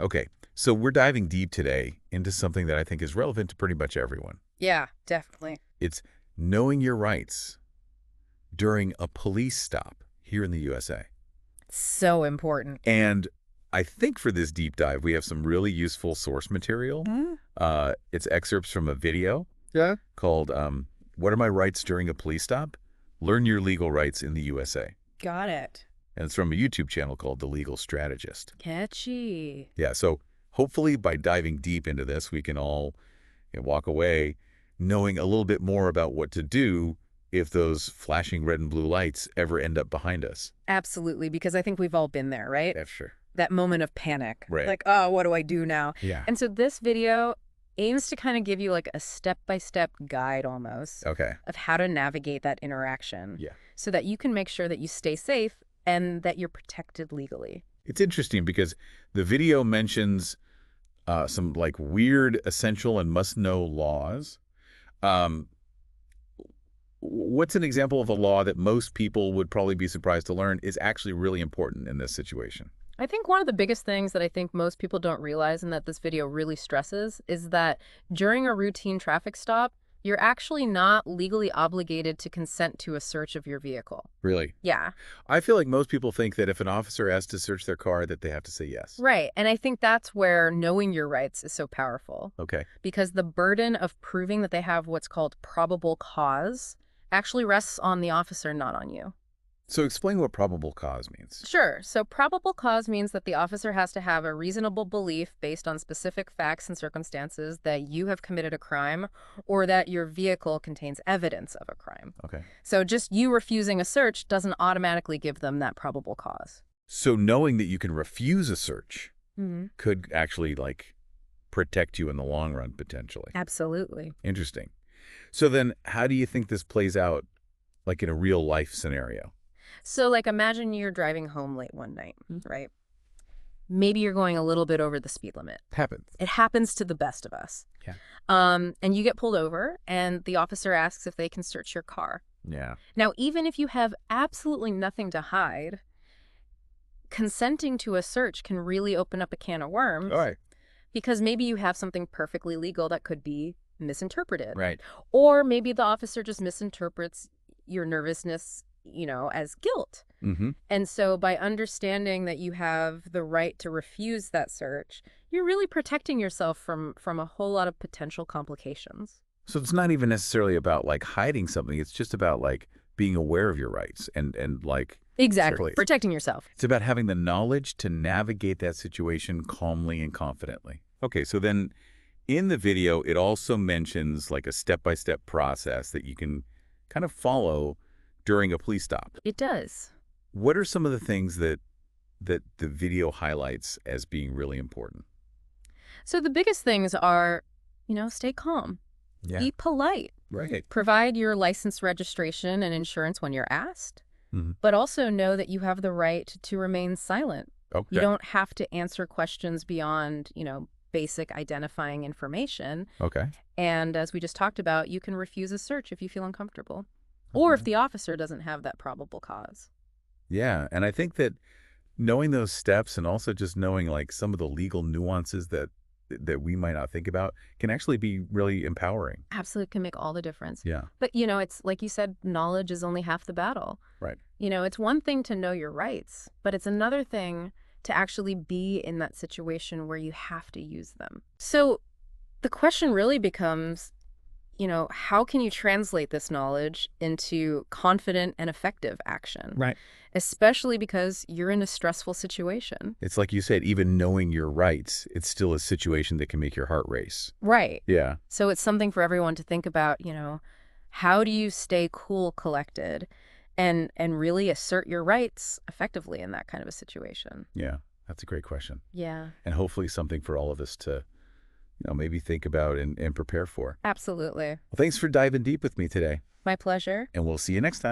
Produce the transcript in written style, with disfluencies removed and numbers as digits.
Okay, so we're diving deep today into something that I think is relevant to pretty much everyone. Yeah, definitely. It's knowing your rights during a police stop here in the USA. So important. And I think for this deep dive, we have some really useful source material. It's excerpts from a video called What Are My Rights During a Police Stop? Learn Your Legal Rights in the USA. Got it. And it's from a YouTube channel called The Legal Strategist. Catchy. Yeah, so hopefully by diving deep into this, we can all walk away knowing a little bit more about what to do if those flashing red and blue lights ever end up behind us. Absolutely, because I think we've all been there, right? That's sure. That moment of panic. Right. Like, oh, what do I do now? Yeah. And so this video aims to kind of give you like a step-by-step guide almost Okay. of how to navigate that interaction. Yeah. So that you can make sure that you stay safe and that you're protected legally. It's interesting because the video mentions some like weird essential and must-know laws. What's an example of a law that most people would probably be surprised to learn is actually really important in this situation? I think one of the biggest things that I think most people don't realize and that this video really stresses is that during a routine traffic stop, you're actually not legally obligated to consent to a search of your vehicle. Really? Yeah. I feel like most people think that if an officer asks to search their car that they have to say yes. Right. And I think that's where knowing your rights is so powerful. Okay. Because the burden of proving that they have what's called probable cause actually rests on the officer, not on you. So explain what probable cause means. Sure. So probable cause means that the officer has to have a reasonable belief based on specific facts and circumstances that you have committed a crime or that your vehicle contains evidence of a crime. Okay. So just you refusing a search doesn't automatically give them that probable cause. So knowing that you can refuse a search Mm-hmm. could actually like protect you in the long run, potentially. Absolutely. Interesting. So then how do you think this plays out like in a real life scenario? So like imagine you're driving home late one night, right? Maybe you're going a little bit over the speed limit. Happens. It happens to the best of us. Yeah. And you get pulled over and the officer asks if they can search your car. Yeah. Now, even if you have absolutely nothing to hide, consenting to a search can really open up a can of worms. All right. Because maybe you have something perfectly legal that could be misinterpreted. Right. Or maybe the officer just misinterprets your nervousness, as guilt. Mm-hmm. And so by understanding that you have the right to refuse that search, you're really protecting yourself from a whole lot of potential complications. So it's not even necessarily about like hiding something. It's just about like being aware of your rights and like. Exactly. Certainly. Protecting yourself. It's about having the knowledge to navigate that situation calmly and confidently. Okay, so then in the video, it also mentions like a step-by-step process that you can kind of follow during a police stop. It does. What are some of the things that the video highlights as being really important? So the biggest things are, stay calm. Yeah. Be polite. Right. Provide your license registration and insurance when you're asked. Mm-hmm. But also know that you have the right to remain silent. Okay. You don't have to answer questions beyond, basic identifying information. Okay. And as we just talked about, you can refuse a search if you feel uncomfortable. Or if the officer doesn't have that probable cause. Yeah, and I think that knowing those steps and also just knowing like some of the legal nuances that we might not think about can actually be really empowering. Absolutely can make all the difference. Yeah. But, it's like you said, knowledge is only half the battle. Right. It's one thing to know your rights, but it's another thing to actually be in that situation where you have to use them. So the question really becomes, how can you translate this knowledge into confident and effective action? Right. Especially because you're in a stressful situation. It's like you said, even knowing your rights, it's still a situation that can make your heart race. Right. Yeah. So it's something for everyone to think about, how do you stay cool, collected, and really assert your rights effectively in that kind of a situation? Yeah, that's a great question. Yeah. And hopefully something for all of us to maybe think about and prepare for. Absolutely. Well, thanks for diving deep with me today. My pleasure. And we'll see you next time.